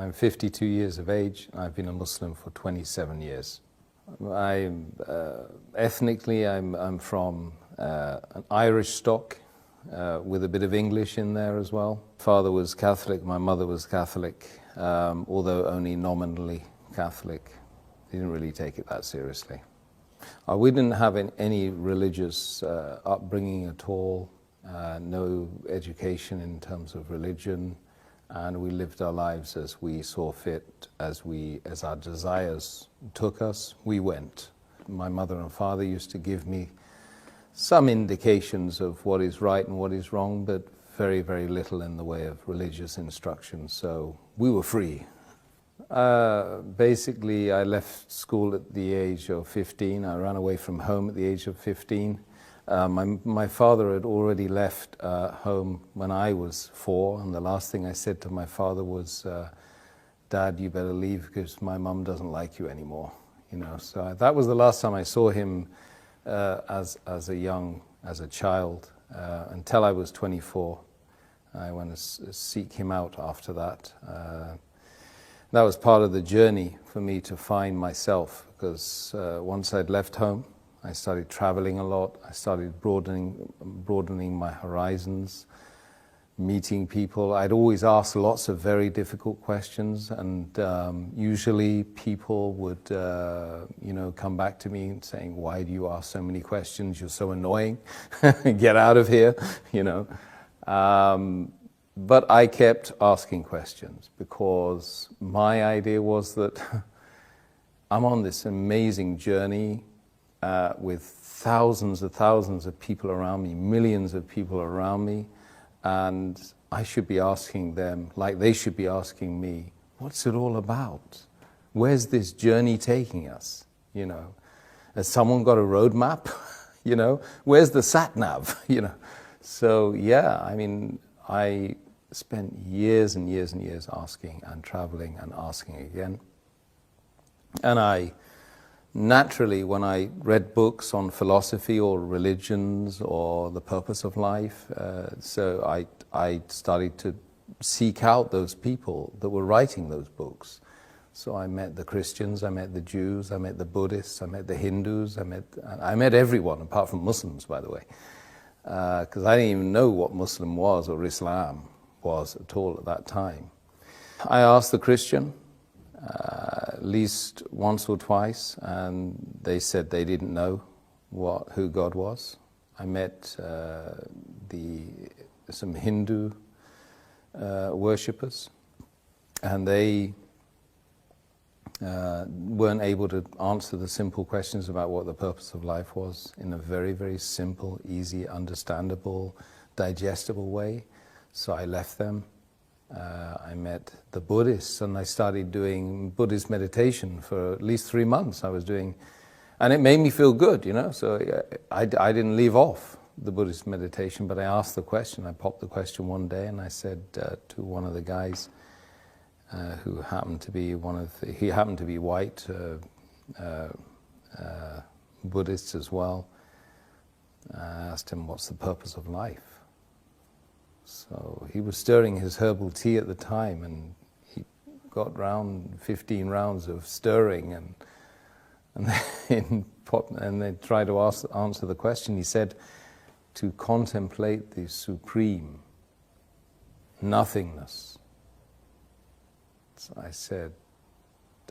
I'm 52 years of age. I've been a Muslim for 27 years. Ethnically, I'm from an Irish stock with a bit of English in there as well. Father was Catholic, my mother was Catholic, although only nominally Catholic. They didn't really take it that seriously. We didn't have any religious upbringing at all, no education in terms of religion, and we lived our lives as we saw fit, as our desires took us, we went. My mother and father used to give me some indications of what is right and what is wrong, but very, very little in the way of religious instruction, so we were free. Basically, I left school at the age of 15. I ran away from home at the age of 15. My father had already left home when I was 4, and the last thing I said to my father was, "Dad, you better leave because my mum doesn't like you anymore." You know, so that was the last time I saw him as a child until I was 24. I went to seek him out after that. That was part of the journey for me to find myself, because once I'd left home, I started traveling a lot. I started broadening my horizons, meeting people. I'd always ask lots of very difficult questions, and usually people would, come back to me saying, "Why do you ask so many questions? You're so annoying. Get out of here," you know. But I kept asking questions because my idea was that I'm on this amazing journey with thousands of people around me, millions of people around me, and I should be asking them, like they should be asking me, what's it all about? Where's this journey taking us? You know, has someone got a roadmap? You know, where's the sat nav? You know, so yeah, I mean, I spent years and years and years asking and traveling and asking again. And I naturally, when I read books on philosophy or religions or the purpose of life, so I started to seek out those people that were writing those books. So I met the Christians, I met the Jews, I met the Buddhists, I met the Hindus, I met everyone apart from Muslims, by the way, because I didn't even know what Muslim was or Islam was at all at that time. I asked the Christian at least once or twice, and they said they didn't know who God was. I met some Hindu worshippers, and they weren't able to answer the simple questions about what the purpose of life was in a very, very simple, easy, understandable, digestible way. So I left them. I met the Buddhists, and I started doing Buddhist meditation for at least 3 months. I was doing, and it made me feel good, you know. So I didn't leave off the Buddhist meditation, but I asked the question. I popped the question one day, and I said to one of the guys who happened to be he happened to be white, Buddhist as well. I asked him, "What's the purpose of life?" So he was stirring his herbal tea at the time, and he got round 15 rounds of stirring, and they tried to answer the question. He said, "To contemplate the supreme nothingness." So I said,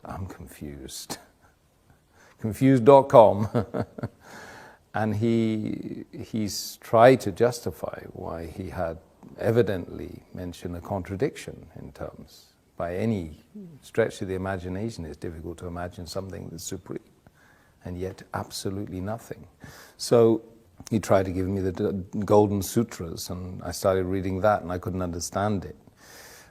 "I'm confused." Confused.com. And he's tried to justify why he had evidently mentioned a contradiction in terms. By any stretch of the imagination, it's difficult to imagine something that's supreme and yet absolutely nothing. So he tried to give me the Golden Sutras, and I started reading that, and I couldn't understand it.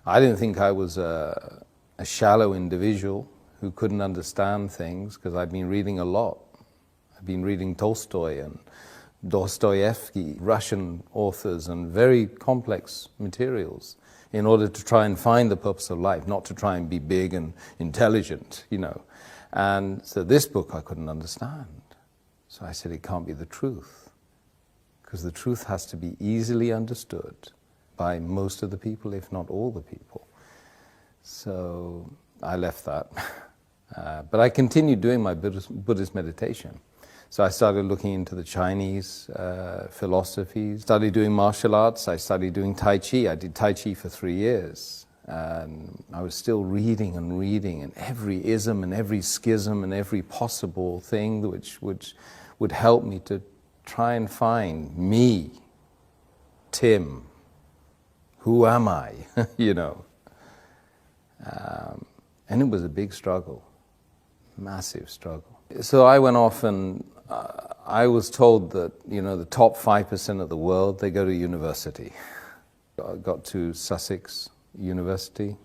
I didn't think I was a shallow individual who couldn't understand things, because I'd been reading a lot. I've been reading Tolstoy and Dostoevsky, Russian authors, and very complex materials in order to try and find the purpose of life, not to try and be big and intelligent, you know. And so this book I couldn't understand. So I said, it can't be the truth, because the truth has to be easily understood by most of the people, if not all the people. So I left that. But I continued doing my Buddhist meditation. So I started looking into the Chinese philosophies, started doing martial arts, I started doing Tai Chi. I did Tai Chi for 3 years. And I was still reading and every ism and every schism and every possible thing which would help me to try and find me, Tim, who am I, you know. And it was a big struggle, massive struggle. So I went off and I was told that, you know, the top 5% of the world, they go to university. I got to Sussex University,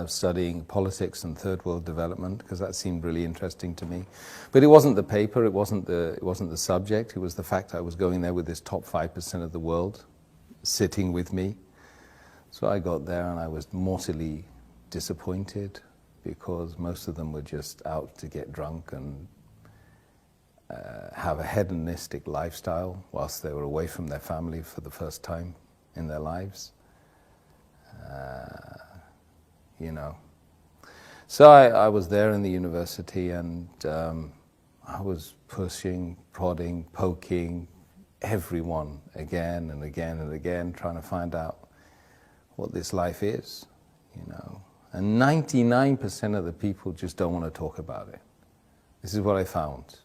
studying politics and third world development, because that seemed really interesting to me. But it wasn't the paper, it wasn't the subject, it was the fact I was going there with this top 5% of the world sitting with me. So I got there and I was mortally disappointed, because most of them were just out to get drunk and have a hedonistic lifestyle whilst they were away from their family for the first time in their lives. You know. So I was there in the university, and I was pushing, prodding, poking everyone again and again and again, trying to find out what this life is, you know. And 99% of the people just don't want to talk about it. This is what I found.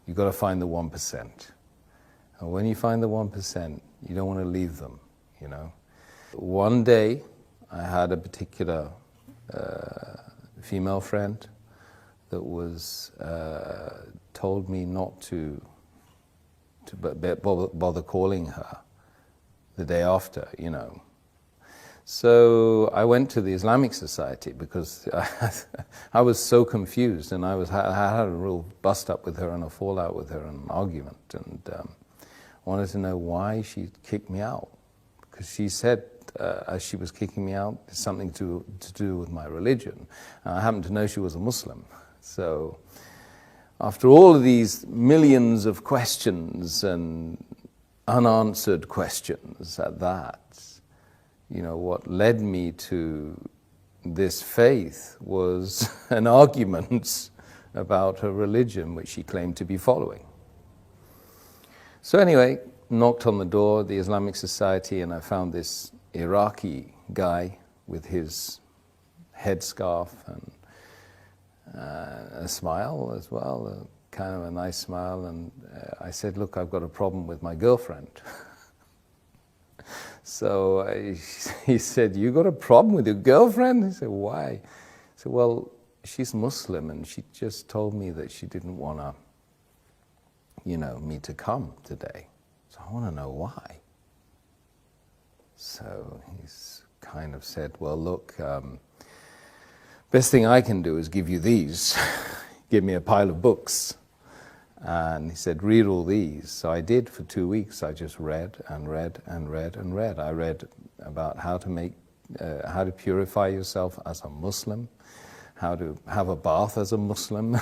You've got to find the 1%. And when you find the 1%, you don't want to leave them, you know. One day, I had a particular female friend that was told me not to bother calling her the day after, you know. So I went to the Islamic Society because I was so confused, and I had a real bust up with her and a fallout with her and an argument, and wanted to know why she kicked me out, because she said, as she was kicking me out, it's something to do with my religion. And I happened to know she was a Muslim. So after all of these millions of questions and unanswered questions at that, you know, what led me to this faith was an argument about her religion, which she claimed to be following. So anyway, knocked on the door of the Islamic Society, and I found this Iraqi guy with his headscarf and a smile as well, kind of a nice smile, and I said, look, I've got a problem with my girlfriend. So he said, you got a problem with your girlfriend? I said, why? I said, well, she's Muslim, and she just told me that she didn't want to, you know, me to come today. So I want to know why. So he's kind of said, well, look, best thing I can do is give you these. Give me a pile of books. And he said, read all these. So I did for 2 weeks. I just read and read and read and read. I read about how to purify yourself as a Muslim, how to have a bath as a Muslim,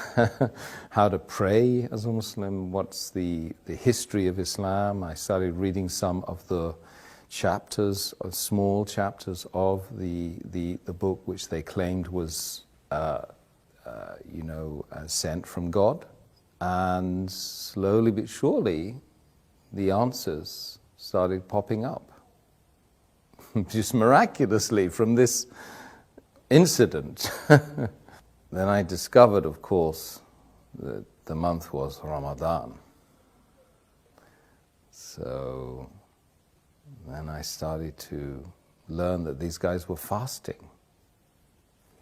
how to pray as a Muslim, what's the history of Islam. I started reading some of the chapters, small chapters of the book, which they claimed was, sent from God. And slowly but surely, the answers started popping up. Just miraculously from this incident. Then I discovered, of course, that the month was Ramadan. So then I started to learn that these guys were fasting,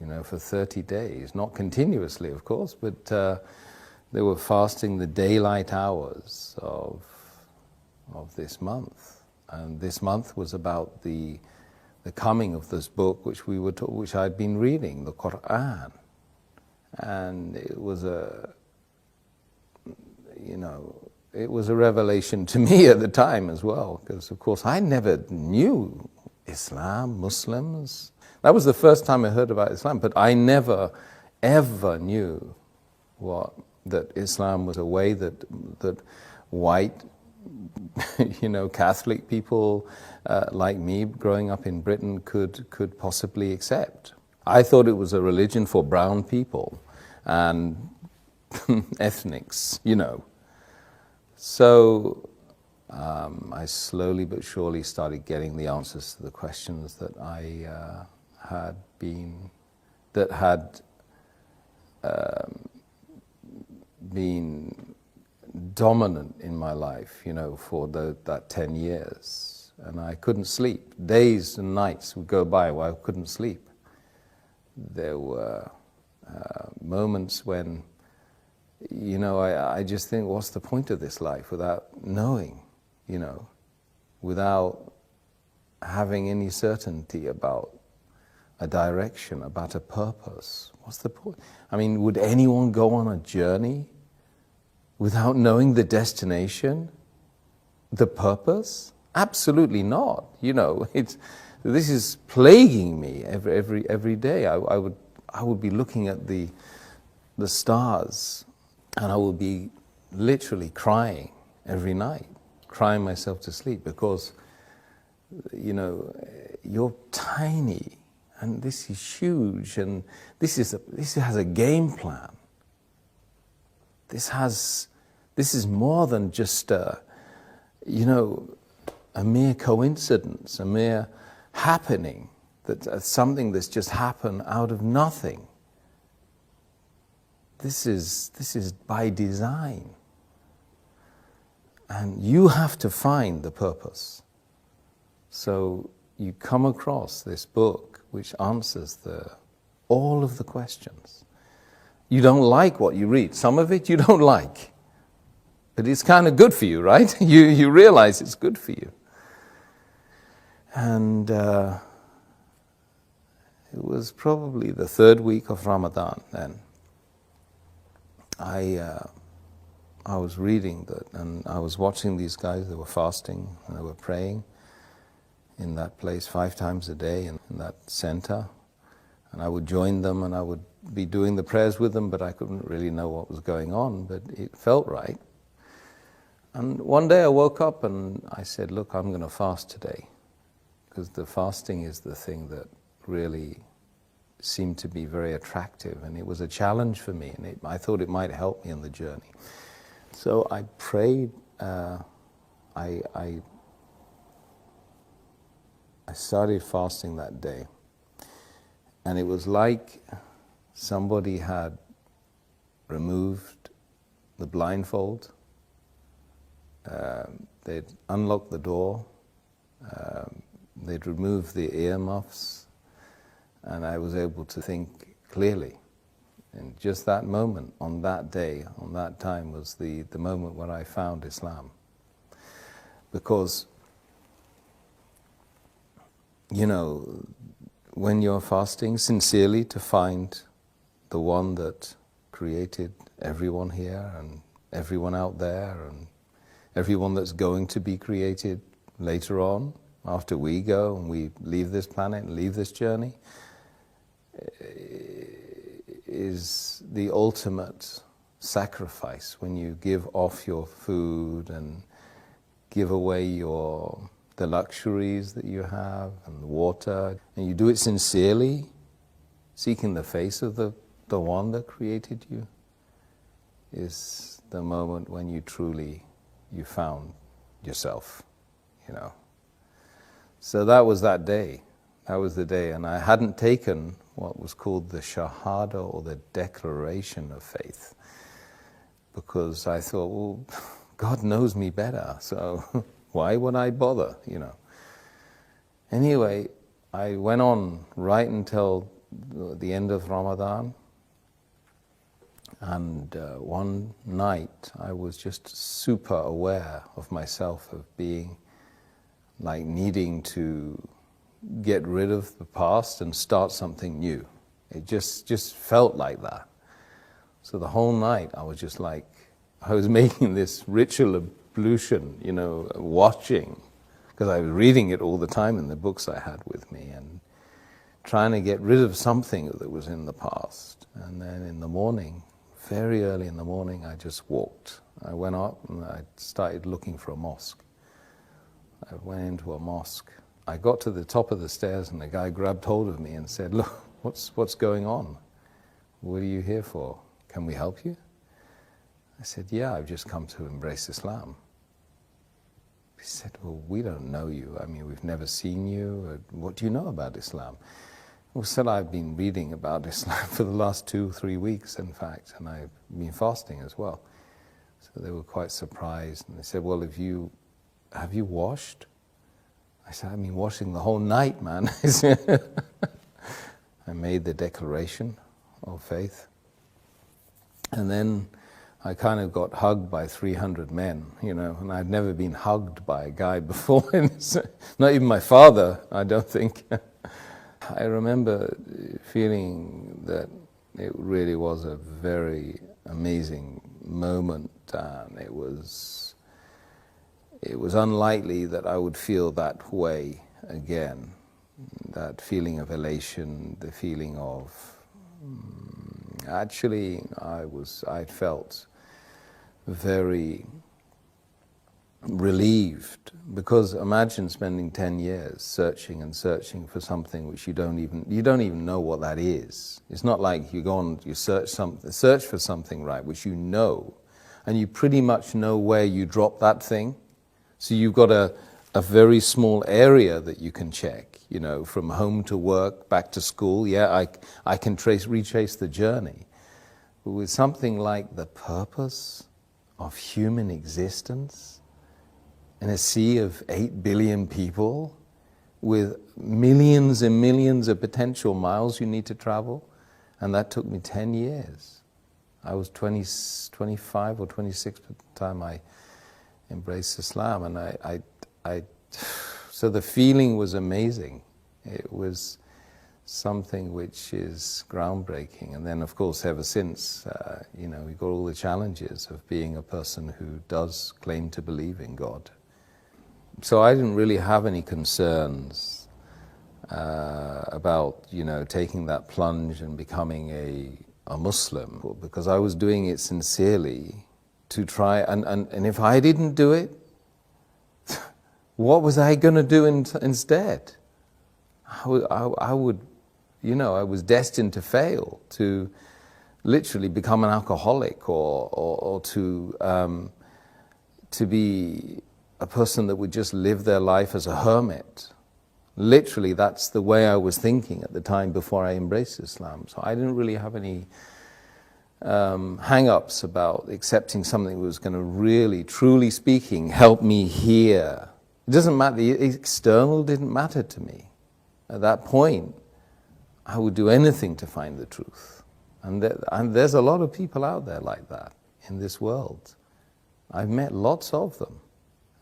you know, for 30 days. Not continuously, of course, but they were fasting the daylight hours of this month. And this month was about the coming of this book, which I'd been reading, the Quran. And it was a revelation to me at the time as well, because of course I never knew Islam, Muslims. That was the first time I heard about Islam, but I never ever knew that Islam was a way that white Catholic people like me growing up in Britain could possibly accept. I thought it was a religion for brown people and ethnics, So I slowly but surely started getting the answers to the questions that I had been dominant in my life, for that 10 years. And I couldn't sleep. Days and nights would go by where I couldn't sleep. There were moments when, I just think, what's the point of this life without knowing, without having any certainty about a direction, about a purpose? What's the point? I mean, would anyone go on a journey without knowing the destination, the purpose? Absolutely not. This is plaguing me every day. I would be looking at the stars, and I would be literally crying every night, crying myself to sleep, because you're tiny, and this is huge, and this has a game plan. This is more than just a mere coincidence, a mere happening, something that's just happened out of nothing. This is by design. And you have to find the purpose. So you come across this book which answers all of the questions. You don't like what you read. Some of it you don't like. But it's kind of good for you, right? You realize it's good for you. And it was probably the third week of Ramadan then. I was reading that, and I was watching these guys. They were fasting and they were praying in that place 5 times a day in that center. And I would join them and I would be doing the prayers with them, but I couldn't really know what was going on, but it felt right. And one day I woke up and I said, look, I'm going to fast today, because the fasting is the thing that really seemed to be very attractive, and it was a challenge for me, and I thought it might help me in the journey. So I prayed. I started fasting that day, and it was like somebody had removed the blindfold. They'd unlocked the door. They'd removed the earmuffs, and I was able to think clearly. And just that moment, on that day, on that time, was the moment when I found Islam. Because, when you're fasting sincerely to find the one that created everyone here and everyone out there and everyone that's going to be created later on, after we go and we leave this planet and leave this journey, is the ultimate sacrifice, when you give off your food and give away the luxuries that you have and the water, and you do it sincerely, seeking the face of the one that created you, is the moment when you found yourself, So that was that day. That was the day, and I hadn't taken what was called the Shahada, or the declaration of faith, because I thought, well, God knows me better, so why would I bother, Anyway, I went on right until the end of Ramadan, and one night I was just super aware of myself, of being like needing to get rid of the past and start something new. It just felt like that. So the whole night I was just like, I was making this ritual ablution, watching, because I was reading it all the time in the books I had with me, and trying to get rid of something that was in the past. And then in the morning, very early in the morning, I just walked. I went up and I started looking for a mosque. I went into a mosque. I got to the top of the stairs and the guy grabbed hold of me and said, "Look, what's going on? What are you here for? Can we help you?" I said, "Yeah, I've just come to embrace Islam." He said, "Well, we don't know you. I mean, we've never seen you. What do you know about Islam?" I said, "I've been reading about Islam for the last 2-3 weeks, in fact, and I've been fasting as well." So they were quite surprised, and they said, "Well, have you washed?" I said, "I've been washing the whole night, man." I made the declaration of faith, and then I kind of got hugged by 300 men, and I'd never been hugged by a guy before. Not even my father, I don't think. I remember feeling that it really was a very amazing moment, and it was unlikely that I would feel that way again. That feeling of elation, the feeling of actually I felt very relieved, because imagine spending 10 years searching and searching for something which you don't even know what that is. It's not like you go on, you search for something, right, which you know, and you pretty much know where you drop that thing. So you've got a very small area that you can check, from home to work, back to school. Yeah, I can retrace the journey. But with something like the purpose of human existence in a sea of 8 billion people with millions and millions of potential miles you need to travel, and that took me 10 years. I was 25 or 26 at the time I embraced Islam, and so the feeling was amazing. It was something which is groundbreaking. And then, of course, ever since, we've got all the challenges of being a person who does claim to believe in God. So I didn't really have any concerns about, taking that plunge and becoming a Muslim, because I was doing it sincerely to try, and if I didn't do it, what was I going to do instead? I would, I was destined to fail, to literally become an alcoholic, or to be a person that would just live their life as a hermit. Literally, that's the way I was thinking at the time before I embraced Islam. So I didn't really have any hang-ups about accepting something that was going to really, truly speaking, help me here. It doesn't matter, the external didn't matter to me. At that point, I would do anything to find the truth. And there's a lot of people out there like that in this world. I've met lots of them.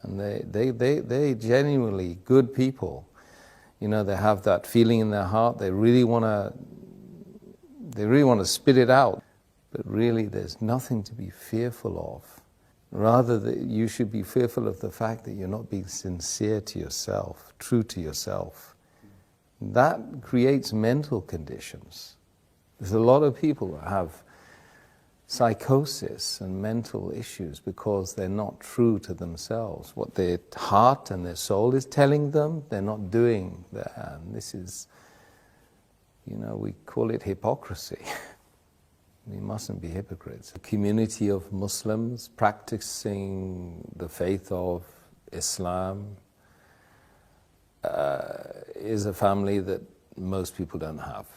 And they genuinely good people. They have that feeling in their heart. They really want to spit it out. But really, there's nothing to be fearful of. Rather, that you should be fearful of the fact that you're not being sincere to yourself, true to yourself. That creates mental conditions. There's a lot of people that have psychosis and mental issues because they're not true to themselves. What their heart and their soul is telling them, they're not doing that. And this is, we call it hypocrisy. We mustn't be hypocrites. A community of Muslims practicing the faith of Islam is a family that most people don't have.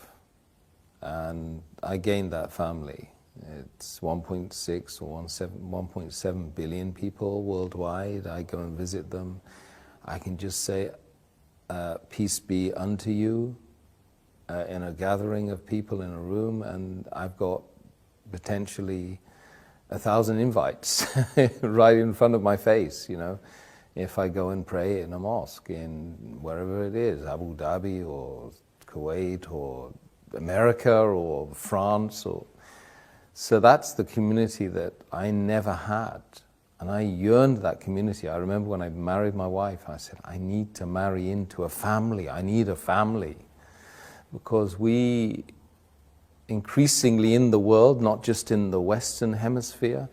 And I gained that family. It's 1.6 or 1.7 billion people worldwide. I go and visit them. I can just say, peace be unto you, in a gathering of people in a room, and I've got potentially 1,000 invites right in front of my face, if I go and pray in a mosque in wherever it is, Abu Dhabi or Kuwait or America or France. So that's the community that I never had. And I yearned that community. I remember when I married my wife, I said, I need to marry into a family. I need a family. Because we increasingly in the world, not just in the Western Hemisphere,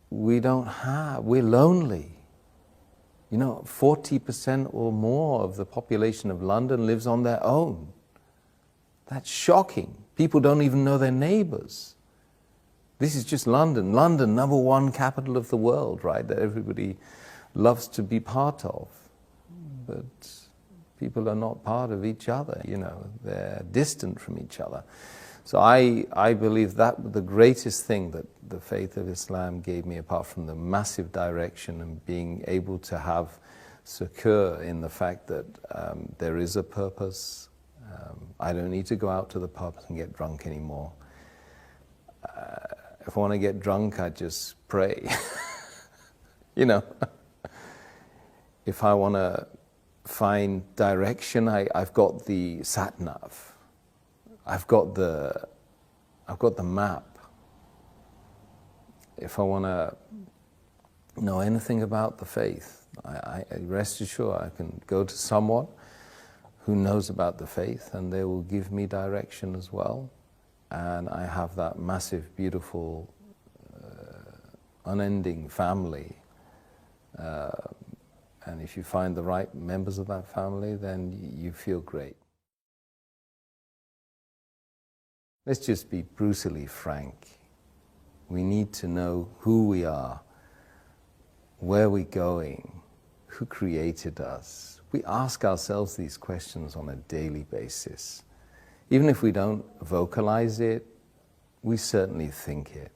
we're lonely. You know, 40% or more of the population of London lives on their own. That's shocking. People don't even know their neighbors. This is just London. London, #1 capital of the world, right, that everybody loves to be part of. But people are not part of each other, you know, they're distant from each other. So I believe that the greatest thing that the faith of Islam gave me, apart from the massive direction and being able to have secure in the fact that there is a purpose. I don't need to go out to the pub and get drunk anymore. If I want to get drunk, I just pray. You know, if I want to find direction, I've got the sat-nav. I've got the map. If I want to know anything about the faith, I rest assured I can go to someone who knows about the faith, and they will give me direction as well. And I have that massive, beautiful, unending family. And if you find the right members of that family, then you feel great. Let's just be brutally frank. We need to know who we are, where we're going, who created us. We ask ourselves these questions on a daily basis. Even if we don't vocalize it, we certainly think it.